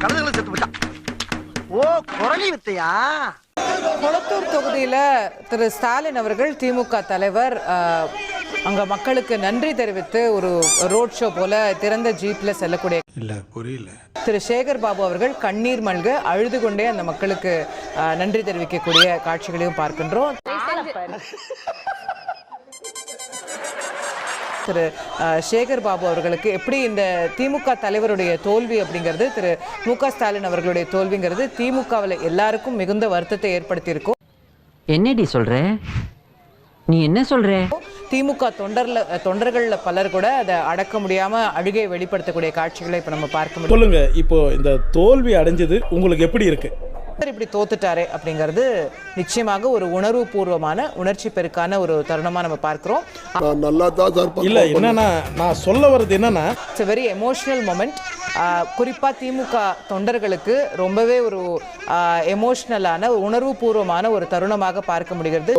கலந்துகளை செத்து போச்சான். ஓ குரலி வித்தையா? கொளத்தூர் தொகுதியில திரு ஸ்டாலின் அவர்கள் திமுக தலைவர் அங்க மக்களுக்கு நன்றி தெரிவித்து ஒரு ரோட் ஷோ போல திறந்த ஜீப்ல செல்லக்கூடிய புரியல திரு சேகர் பாபு அவர்கள் கண்ணீர் மல்க அழுது கொண்டே அந்த மக்களுக்கு நன்றி தெரிவிக்கக்கூடிய காட்சிகளையும் பார்க்கின்றோம். திரு சேகர் பாபு அவர்களுக்கு எப்படி இந்த திமுக தலைவருடைய தோல்வி அப்படிங்கிறது, திரு மு.க. ஸ்டாலின் அவர்களுடைய தோல்விங்கிறது திமுகவில் எல்லாருக்கும் மிகுந்த வருத்தத்தை ஏற்படுத்தியிருக்கும். என்னடி சொல்ற? நீ என்ன சொல்ற? திமுக தொண்டர்கள்ல பலர் கூட அதை அடக்க முடியாம அழுகை வெளிப்படுத்தக்கூடிய காட்சிகளை இப்ப நம்ம பார்க்க முடியும். சொல்லுங்க, இப்போ இந்த தோல்வி அடைஞ்சது உங்களுக்கு எப்படி இருக்கு? இப்படி தோத்துட்டாரே அப்படிங்கிறது நிச்சயமாக ஒரு உணர்வு பூர்வமான உணர்ச்சி பெருக்கான ஒரு தருணமா நம்ம பார்க்கிறோம். இல்ல என்னன்னா நான் சொல்ல வர்றது என்னன்னா இட்ஸ் வெரி எமோஷனல் மொமெண்ட். குறிப்பா திமுக தொண்டர்களுக்கு ரொம்பவே ஒரு எமோஷனலான உணர்வு பூர்வமான ஒரு தருணமாக பார்க்க முடிகிறது.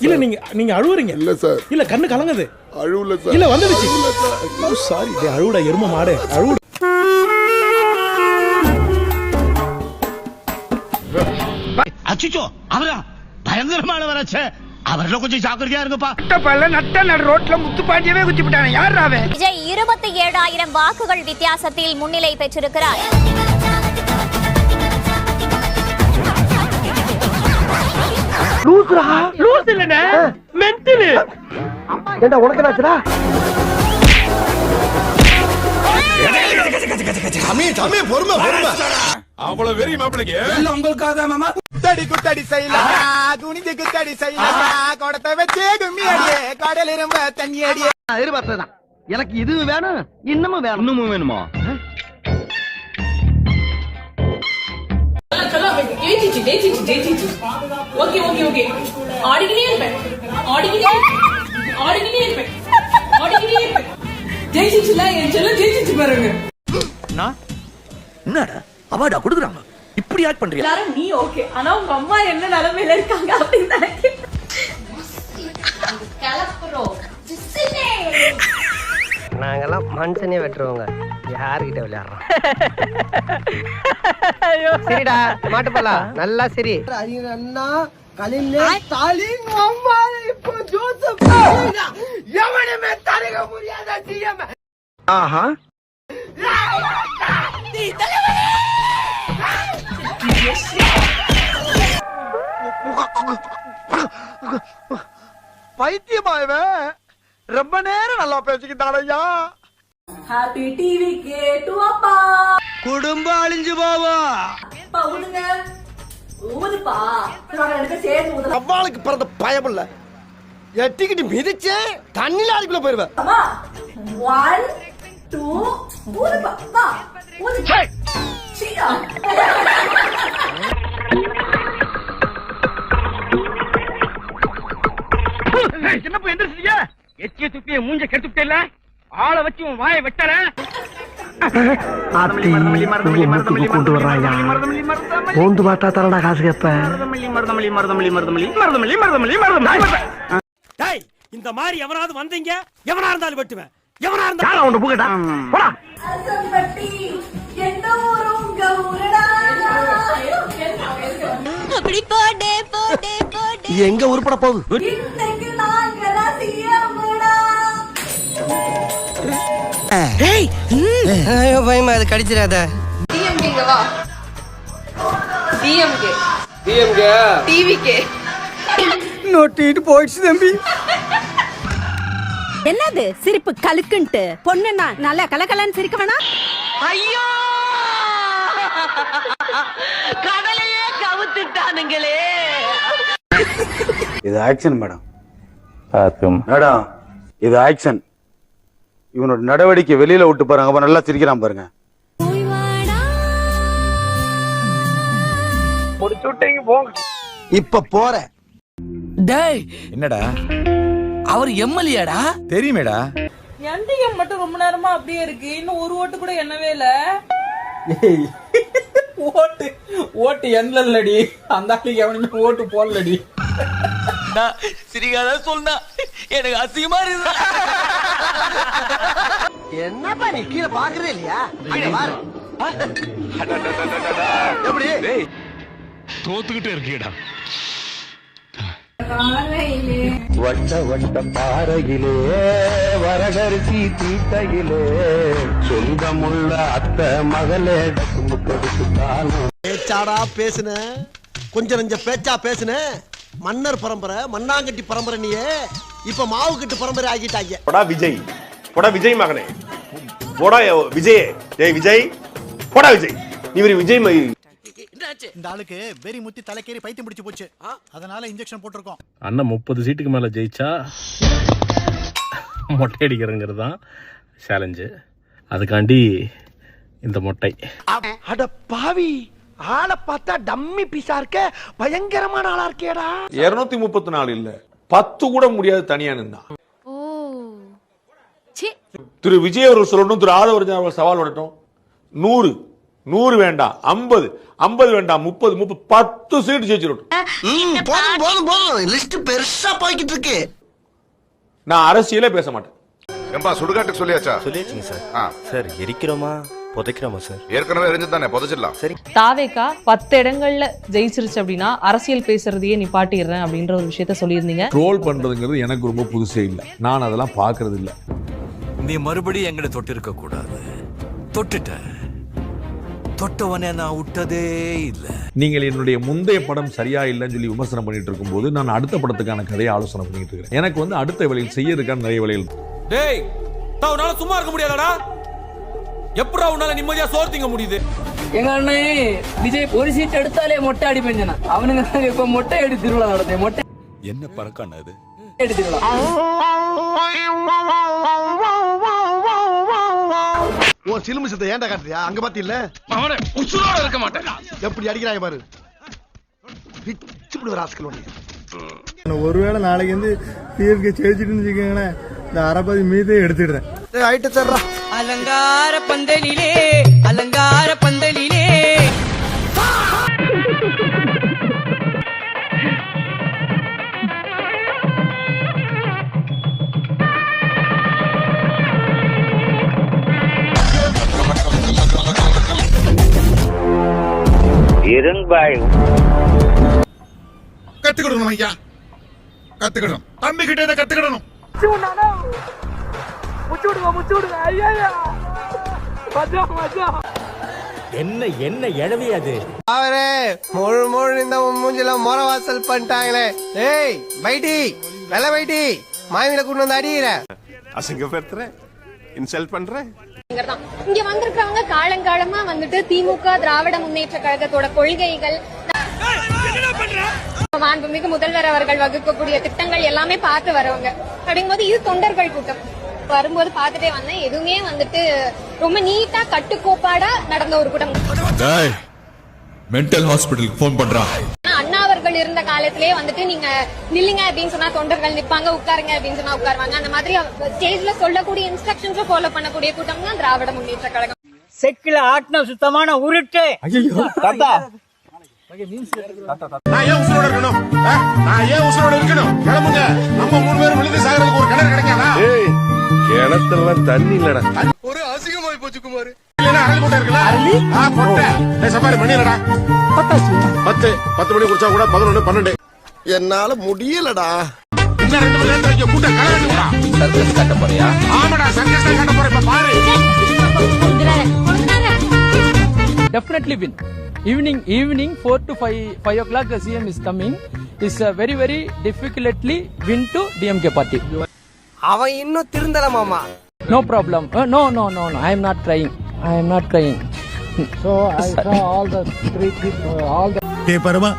இல்ல நீங்க அழுவுறீங்க? இல்ல சார். இல்ல கண்ணு கலங்குது. அழுவல சார். இல்ல வந்துடுச்சு. சாரி அழுவுடா எரும மாடு அழுவு. அச்சோ அவரா பயங்கரமான வராச்சே, அவர்ல கொஞ்சம் ஜாக்கிரதையா இருங்கப்பா. நட்ட நடு ரோட்ல முத்துப்பாண்டியவே குத்தி விட்டானே, யார் அவன்? விஜய் 27,000 வாக்குகள் வித்தியாசத்தில் முன்னிலை பெற்றிருக்கிறார். லூசுரா? லூசு இல்லனே, மென்டல். ஏண்டா உனக்கு என்னாச்சுடா? சாமி பொறுமை பொறுமை. அவ்வளவு வெறி மாப்பிளைக்கு எல்லாம் உங்களுக்காக தான் மாமா. குத்தடி குத்தடி செய்யலாம், குனிஞ்சு குத்தடி செய்யலாம், கொடத்தை வச்சு கும்மி அடியே, கடல் இரும்ப தண்ணி அடியே. எதிர்பார்த்ததுதான். எனக்கு இது வேணும், இன்னமும் வேணும். இன்னமும் வேணுமா? என்னடா அவார்டா கொடுக்குறாங்க, இப்படி ஆக்ட் பண்றீங்க? எல்லாரும் நீ ஓகே, ஆனா உங்க அம்மா என்ன நிலைமையில இருக்காங்க அப்படின்னு நாங்கெல்லாம் மனுஷனே வெட்டுறவங்க, யாருக்கிட்ட விளையாடுறோம்? சரிடா மாட்டுப்பலா, நல்லா சரி. அண்ணா கலைஞர் ஸ்டாலின் இப்போ ஜோசப் எவனுமே தடுக்க முடியாத சிஎம். ஆஹா பைத்தியமாயவே ரொம்ப நேரம் நல்லா பேசிக்கிட்டாரையா. ஹாப்பி டிவி கேட்டு அப்பா, குடும்பம் அழிஞ்சு போவோம். ஊதுங்க ஊதுப்பா, எனக்கு சேர்ந்து ஊதுங்க. அவ்வாளுக்கு பிறந்த பயம் இல்ல, எட்டிக்கிட்டு மிதிச்சு தண்ணில அடிக்குள்ள போயிருவேன். 1 2 ஊதுப்பா, வா ஊது. சீடா என்ன போய் எந்திரிச்சிங்க? எச்சிய துப்பிய மூஞ்ச கெடுத்துட்டே இல்ல, ஆளை வச்சு உன் வாயை வெட்டற. கொண்டு வர்றாயா? போந்து பார்த்தா தரடா காசு கேப்ப. இந்த மாதிரி எவனாவது வந்தீங்க, எவனா இருந்தாலும் வெட்டுவேன். எவனா இருந்தாலும் அவன் பூக்கட்டா போடா. அசம்பட்டி என்ன ஊருங்க ஊரடா. அப்படி போடே போடே போடே. எங்க உருப்பட போகுது? இன்னைக்கு நாங்களா சிஎம்டா. ஏய் ஐயோ பயமா, அது கடிச்சிராத. டிஎம்கே வா, டிஎம்கே டிவிகே நோட்டிட்டு போயிடுச்சு தம்பி. என்னது சிரிப்பு கலுக்குன்ட்டு? பொண்ணுன்னா நல்லா கலகலன்னு சிரிக்க வேணா? ஐயோ கடலையே கவுத்துட்டானுங்களே. இது ஆக்ஷன் மேடம். மேடம் இது ஆக்ஷன். இவனோட நடவடிக்கை வெளியில விட்டு பாருங்க, அப்ப நல்லா சிரிக்கிறான் பாருங்க. ஒரு சுட்டிங்க போங்க. இப்ப போற. டேய் என்னடா அவர் எம்எல்ஏடா? தெரியுமேடா. என்டிஎம் மட்டும் ரொம்ப நேரமா அப்படியே இருக்கு, இன்னும் ஒரு ஓட்டு கூட என்னவே இல்ல. ஓட்டு என்னலடி, அந்த ஆளுக்கு எவனுமே ஓட்டு போடலடி. சிரிக்காத சொன்னா எனக்கு அசிங்கமா இருக்கு. என்னப்பா நீ கீழே பாக்குறே இல்லையா? எப்படி தோத்துக்கிட்டே இருக்கீடா. வட்ட வட்ட பாறையிலே வரகரிசி தீட்டையிலே சொந்தமுள்ள அத்த மகளே பேச்சாடா பேசுன, கொஞ்சம் நெஞ்ச பேச்சா பேசுன. மன்னர் பரம்பரை, மண்ணாங்கட்டி பரம்பரை, நீயே இப்ப மாவு கட்டு பரம்பரை ஆகிட்டாங்க. போடா விஜய், போடா விஜய் மகனே, போடா விஜய், ஏய் விஜய், போடா விஜய். இவரு விஜய் இந்த ஆளுக்கு வெறி முத்தி தலைக்கேறி பைத்தியம் பிடிச்சு போச்சு, அதனால இன்ஜெக்ஷன் போட்டிருக்கோம். அண்ணன் 30 சீட்டுக்கு மேல ஜெயிச்சா மொட்டை அடிக்கிறங்கிறது தான் சேலஞ்சு. அதுக்காண்டி இந்த மொட்டை. அட பாவி, ஆளை பார்த்தா டம்மி பீஸா இருக்க, பயங்கரமான ஆளா இருக்கேடா. 234 இல்ல 10 கூட முடியாது தனியா நின்னா. திரு விஜய் அவர்கள் சொல்லணும், திரு ஆதவர்ஜன் அவர்கள் சவால் விடட்டும். 100 வேண்டாம், 50 வேண்டாம், 30 10 சீட்டு ஜெயிச்சிடட்டும். போதும் லிஸ்ட் பெருசா போய்கிட்டு இருக்கு. நான் அரசியலே பேச மாட்டேன். ஏம்பா சுடுகாட்டுக்கு சொல்லியாச்சா? சொல்லியாச்சுங்க சார். சார் எரிக்கிறோமா புதைக்கிறோமா சார்? ஏற்கனவே எரிஞ்சுதானே, புதைச்சிடலாம். சரி. தாவேகா 10 இடங்கள்ல ஜெயிச்சிருச்சு அப்படின்னா அரசியல் பேசுறதையே நிப்பாட்டிடுறேன் அப்படின்ற ஒரு விஷயத்த சொல்லியிருந்தீங்க. ட்ரோல் பண்றதுங்கிறது எனக்கு ரொம்ப புதுசே இல்ல, நான் அதெல்லாம் பாக்குறது இல்ல. நீ மறுபடியும் எங்கட தொட்டு இருக்க கூடாது. தொட்டுட்ட, தொட்டவனே நான் விட்டதே இல்ல. நீங்கள் என்னுடைய முந்தைய படம் சரியா இல்லைன்னு சொல்லி விமர்சனம் பண்ணிட்டு இருக்கும்போது நான் அடுத்த படத்துக்கான கதையை ஆலோசனை பண்ணிட்டு இருக்கேன். எனக்கு வந்து அடுத்த வேலையில் செய்ய இருக்கான நிறைய வேலைகள். டேய் உன்னால சும்மா இருக்க முடியாதடா. எப்படா உன்னால நிம்மதியா சோறு திங்க முடியுது? எங்க அண்ணே விஜய் ஒரு சீட் எடுத்தாலே மொட்டை அடிப்பேன். அவனுங்க இப்ப மொட்டை அடி திருவிழா நடத்தேன். மொட்டை என்ன பறக்கான அது எடுத்துக்கலாம். உன் சிலுமிசத்தை ஏன்டா காட்டுறியா? அங்க பாத்தி இல்ல, அவனை உசுரோட இருக்க மாட்டேன். எப்படி அடிக்கிறாங்க பாரு. பிச்சு விடுற ஆஸ்களோட. ஒருவேளை நாளைக்கு வந்து டிஎம்கே ஜெயிச்சிட்டுன்னு வச்சுக்கோங்களேன், இந்த அரபாதி மீதே எடுத்துடுறேன். ஆயிட்டு தர்றா. அலங்கார பந்தலிலே, அலங்கார பந்தலிலே. கத்துக்கிடணும் ஐயா, கத்துக்கிடணும். தம்பி கிட்ட கத்துக்கிடணும். என்ன எழவி அது? அவரே முழு இந்த மூஞ்சில மொரவாசல் பண்ணிட்டாங்களே. ஏய் பைட்டி, வெள்ள பைட்டி, மாமியில கொண்டு வந்து அடிக்கிற. அசிங்கப்படுத்துற, இன்சல்ட் பண்ற. இங்க வந்திருக்கிறவங்க காலங்காலமா வந்துட்டு திமுக திராவிட முன்னேற்ற கழகத்தோட கொள்கைகள், மாண்புமிகு முதல்வர் அவர்கள் வகுக்கக்கூடிய திட்டங்கள் எல்லாமே பார்த்து வரவங்க. அப்படிங்கும்போது இது தொண்டர்கள் கூட்டம். வரும்போது பார்த்துட்டே வந்தேன், எதுவுமே வந்துட்டு ரொம்ப நீட்டா கட்டுக்கோப்பாடா நடந்த ஒரு கூட்டம். மென்டல் ஹாஸ்பிடலுக்கு போன் பண்றான். அண்ணா அவர்கள் இருந்த காலத்திலே வந்துட்டு நீங்க நில்லுங்க அப்படின்னு சொன்னா தொண்டர்கள் நிப்பாங்க, உட்காருங்க அப்படின்னு சொன்னா உட்காருவாங்க. அந்த மாதிரி ஸ்டேஜ்ல சொல்லக்கூடிய இன்ஸ்ட்ரக்ஷன்ஸ் ஃபாலோ பண்ணக்கூடிய கூட்டம் தான் திராவிட முன்னேற்ற கழகம். செக்கில ஆட்டின சுத்தமான உருட்டு. நான் ஏன் உசுரோட இருக்கணும்? நான் ஏன் உசுரோட இருக்கணும்? கிளம்புங்க, நம்ம 3 பேரும் விழுந்து சாகிறதுக்கு ஒரு கிணறு கிடைக்காதா? கிணத்தெல்லாம் தண்ணி இல்லடா. ஒரு அசிங்கமாய் போச்சு குமார். இல்லனா அரளி போட்டே இருக்கல. போட்டே. ஏய் சபாரி மணி இல்லடா. 10 மணி குடிச்சா கூட 11 12. என்னால முடியலடா. இன்னும் 2 மணி நேரத்துல இங்க கூட்ட கலந்துடா. சர்க்கஸ் கட்ட போறியா? ஆமாடா, சர்க்கஸ் கட்ட போறேன். இப்ப பாரு. Definitely win. Evening 4 to 5 o'clock the CM is coming. Is a very difficultly win to DMK party. அவன் இன்னும் திருந்தல மாமா. No problem. No. I am not crying. So I saw all the three people, all the. டேய் பரமா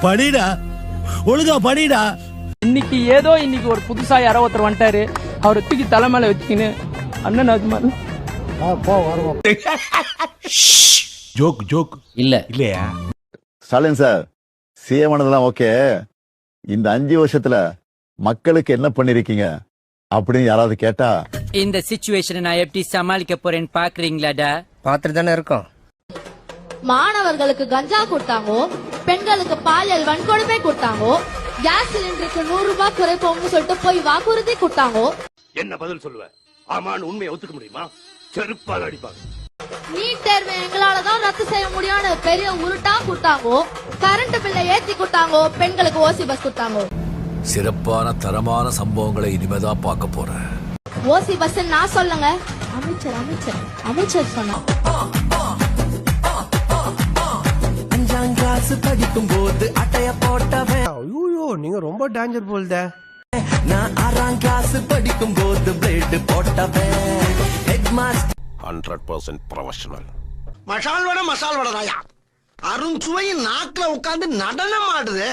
படிடா, ஒழுங்கா படிடா. இன்னைக்கு ஒரு புதுசா யாரோ ஒருத்தர் வந்துட்டாரு. அவரை தூக்கி தலை மேல வச்சுக்கின்னு அண்ணன் அஜ்மான் ஜோக் இல்லையா? ஸ்டாலின் சார், சிஎம் ஆனதெல்லாம் ஓகே. இந்த 5 வருஷத்துல மக்களுக்கு என்ன பண்ணிருக்கீங்க அப்படின்னு யாராவது கேட்டா, இந்த சிச்சுவேஷனை நான் எப்படி சமாளிக்க போறேன்னு பாக்குறீங்களாடா? பாத்துட்டு தானே இருக்கோம். மாணவர்களுக்கு கஞ்சா கொடுத்தாங்கோ, பெண்களுக்கு பாலியல் வன்கொடுமை கொடுத்தாங்கோ, கேஸ் சிலிண்டருக்கு 100 ரூபாய் குறைப்போம்னு சொல்லிட்டு போய் வாக்குறுதி கொடுத்தாங்கோ. என்ன பதில் சொல்லுவ? ஆமான்னு உண்மையை ஒத்துக்க முடியுமா? செருப்பால் அடிப்பாங்க. நீட் தேர்வு எங்களாலதான் ரத்து செய்ய முடியும்னு பெரிய உருட்டா கொடுத்தாங்கோ. கரண்ட் பில்லை ஏத்தி கொடுத்தாங்கோ. பெண்களுக்கு ஓசி பஸ் கொடுத்தாங்கோ. சிறப்பான தரமான சம்பவங்களை இனிமேதான் பார்க்க போறேன். ஓசி பஸ் நான் சொல்லுங்க, அமைச்சர் சொன்னா. 5ஆம் கிளாஸ் படிக்கும் போது அட்டைய போட்டவன். ஐயோ நீங்க ரொம்ப டேஞ்சர் போல்தே. நான் 6ஆம் கிளாஸ் படிக்கும் போது பிளேட் போட்டவன். Head master 100% professional. மசால் வடை மசால் வடைதாயா. அருண் சுவையின் நாக்குல உட்கார்ந்து நடனம் ஆடுது.